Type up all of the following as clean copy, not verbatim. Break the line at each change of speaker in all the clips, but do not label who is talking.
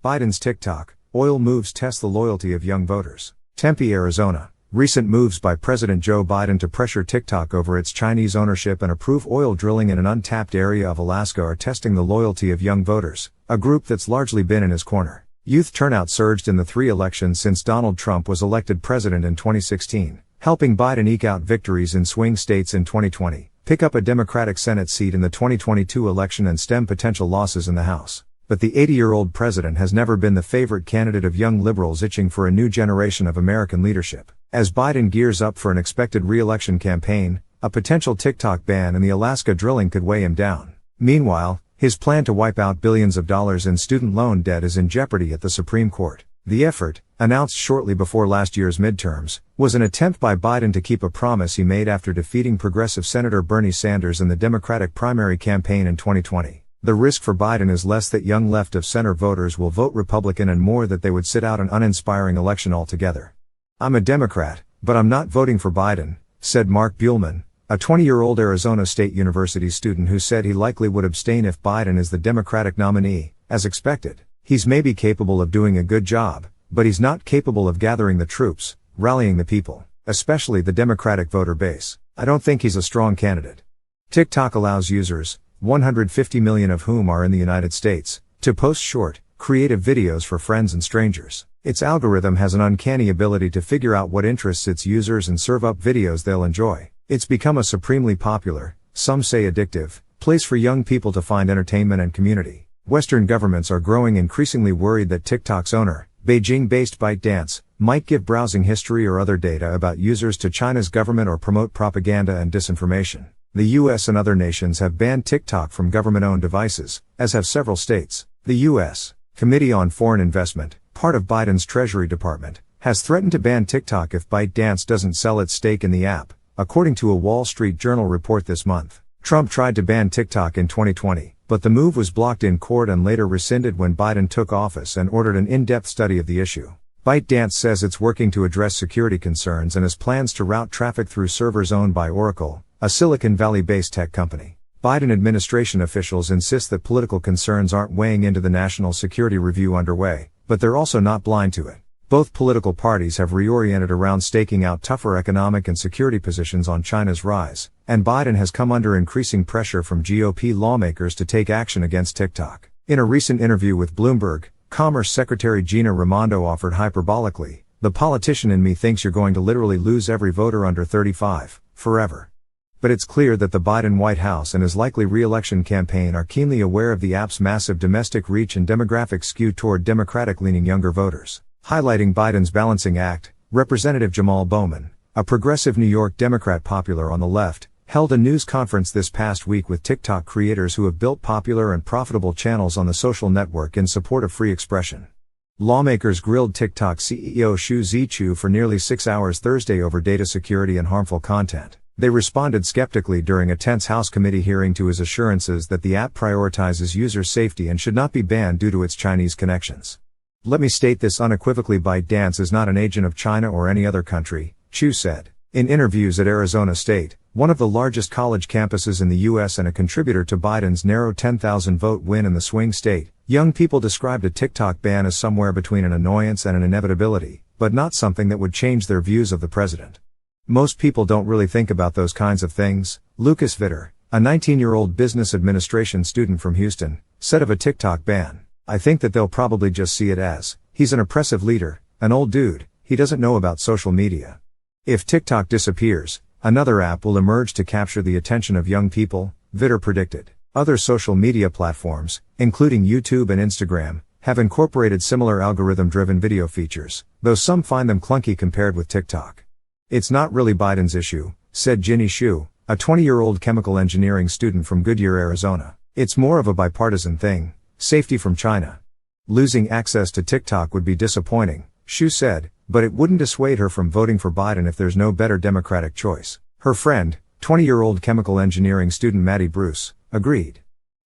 Biden's TikTok, oil moves test the loyalty of young voters. Tempe, Arizona. Recent moves by President Joe Biden to pressure TikTok over its Chinese ownership and approve oil drilling in an untapped area of Alaska are testing the loyalty of young voters, a group that's largely been in his corner. Youth turnout surged in the 3 elections since Donald Trump was elected president in 2016, helping Biden eke out victories in swing states in 2020, pick up a Democratic Senate seat in the 2022 election and stem potential losses in the House. But the 80-year-old president has never been the favorite candidate of young liberals itching for a new generation of American leadership. As Biden gears up for an expected re-election campaign, a potential TikTok ban and the Alaska drilling could weigh him down. Meanwhile, his plan to wipe out billions of dollars in student loan debt is in jeopardy at the Supreme Court. The effort, announced shortly before last year's midterms, was an attempt by Biden to keep a promise he made after defeating progressive Senator Bernie Sanders in the Democratic primary campaign in 2020. The risk for Biden is less that young left-of-center voters will vote Republican and more that they would sit out an uninspiring election altogether. "I'm a Democrat, but I'm not voting for Biden," said Mark Buhlman, a 20-year-old Arizona State University student who said he likely would abstain if Biden is the Democratic nominee, as expected. "He's maybe capable of doing a good job, but he's not capable of gathering the troops, rallying the people, especially the Democratic voter base. I don't think he's a strong candidate." TikTok allows users, 150 million of whom are in the United States, to post short, creative videos for friends and strangers. Its algorithm has an uncanny ability to figure out what interests its users and serve up videos they'll enjoy. It's become a supremely popular, some say addictive, place for young people to find entertainment and community. Western governments are growing increasingly worried that TikTok's owner, Beijing-based ByteDance, might give browsing history or other data about users to China's government or promote propaganda and disinformation. The U.S. and other nations have banned TikTok from government-owned devices, as have several states. The U.S. Committee on Foreign Investment, part of Biden's Treasury Department, has threatened to ban TikTok if ByteDance doesn't sell its stake in the app, according to a Wall Street Journal report this month. Trump tried to ban TikTok in 2020, but the move was blocked in court and later rescinded when Biden took office and ordered an in-depth study of the issue. ByteDance says it's working to address security concerns and has plans to route traffic through servers owned by Oracle, a Silicon Valley-based tech company. Biden administration officials insist that political concerns aren't weighing into the national security review underway, but they're also not blind to it. Both political parties have reoriented around staking out tougher economic and security positions on China's rise, and Biden has come under increasing pressure from GOP lawmakers to take action against TikTok. In a recent interview with Bloomberg, Commerce Secretary Gina Raimondo offered hyperbolically, "The politician in me thinks you're going to literally lose every voter under 35, forever." But it's clear that the Biden White House and his likely re-election campaign are keenly aware of the app's massive domestic reach and demographic skew toward Democratic-leaning younger voters. Highlighting Biden's balancing act, Representative Jamal Bowman, a progressive New York Democrat popular on the left, held a news conference this past week with TikTok creators who have built popular and profitable channels on the social network in support of free expression. Lawmakers grilled TikTok CEO Xu Zichu for nearly 6 hours Thursday over data security and harmful content. They responded skeptically during a tense House committee hearing to his assurances that the app prioritizes user safety and should not be banned due to its Chinese connections. "Let me state this unequivocally: ByteDance is not an agent of China or any other country," Xu said. In interviews at Arizona State, one of the largest college campuses in the U.S. and a contributor to Biden's narrow 10,000 vote win in the swing state, young people described a TikTok ban as somewhere between an annoyance and an inevitability, but not something that would change their views of the president. "Most people don't really think about those kinds of things," Lucas Vitter, a 19-year-old business administration student from Houston, said of a TikTok ban. "I think that they'll probably just see it as, he's an oppressive leader, an old dude, he doesn't know about social media." If TikTok disappears, another app will emerge to capture the attention of young people, Vitter predicted. Other social media platforms, including YouTube and Instagram, have incorporated similar algorithm-driven video features, though some find them clunky compared with TikTok. "It's not really Biden's issue," said Ginny Xu, a 20-year-old chemical engineering student from Goodyear, Arizona. "It's more of a bipartisan thing, safety from China." Losing access to TikTok would be disappointing, Xu said, but it wouldn't dissuade her from voting for Biden if there's no better Democratic choice. Her friend, 20-year-old chemical engineering student Maddie Bruce, agreed.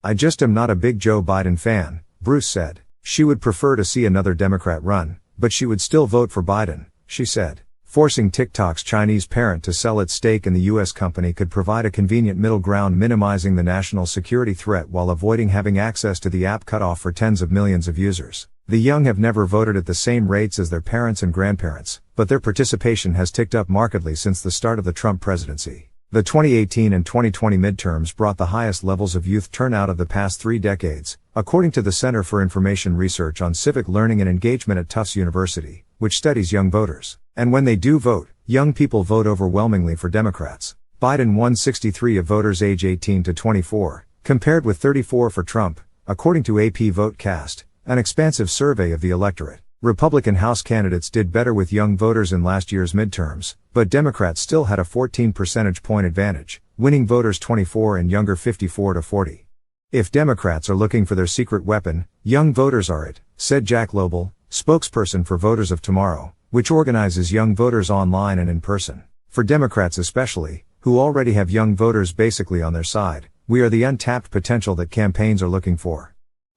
"I just am not a big Joe Biden fan," Bruce said. She would prefer to see another Democrat run, but she would still vote for Biden, she said. Forcing TikTok's Chinese parent to sell its stake in the U.S. company could provide a convenient middle ground, minimizing the national security threat while avoiding having access to the app cut off for tens of millions of users. The young have never voted at the same rates as their parents and grandparents, but their participation has ticked up markedly since the start of the Trump presidency. The 2018 and 2020 midterms brought the highest levels of youth turnout of the past 3 decades, according to the Center for Information Research on Civic Learning and Engagement at Tufts University, which studies young voters. And when they do vote, young people vote overwhelmingly for Democrats. Biden won 63 of voters age 18 to 24, compared with 34 for Trump, according to AP VoteCast, an expansive survey of the electorate. Republican House candidates did better with young voters in last year's midterms, but Democrats still had a 14 percentage point advantage, winning voters 24 and younger 54 to 40. If Democrats are looking for their secret weapon, young voters are it, said Jack Lobel, spokesperson for Voters of Tomorrow, which organizes young voters online and in person. For Democrats especially, who already have young voters basically on their side, we are the untapped potential that campaigns are looking for.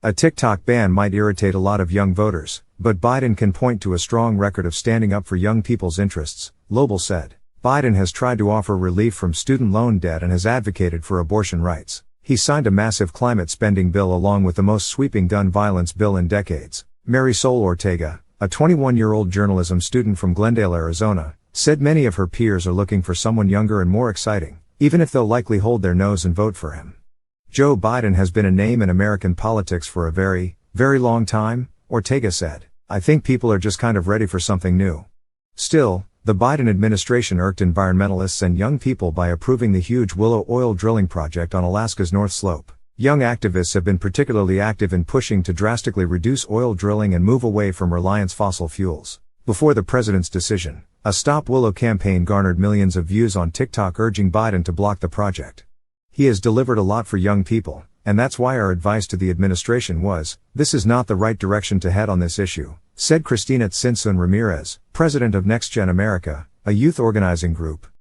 A TikTok ban might irritate a lot of young voters, but Biden can point to a strong record of standing up for young people's interests, Lobel said. Biden has tried to offer relief from student loan debt and has advocated for abortion rights. He signed a massive climate spending bill along with the most sweeping gun violence bill in decades. Marisol Ortega, a 21-year-old journalism student from Glendale, Arizona, said many of her peers are looking for someone younger and more exciting, even if they'll likely hold their nose and vote for him. Joe Biden has been a name in American politics for a very, very long time, Ortega said. I think people are just kind of ready for something new. Still, the Biden administration irked environmentalists and young people by approving the huge Willow oil drilling project on Alaska's North Slope. Young activists have been particularly active in pushing to drastically reduce oil drilling and move away from reliance fossil fuels. Before the president's decision, a Stop Willow campaign garnered millions of views on TikTok urging Biden to block the project. He has delivered a lot for young people, and that's why our advice to the administration was, this is not the right direction to head on this issue, said Cristina Tsinsun Ramirez, president of NextGen America, a youth organizing group.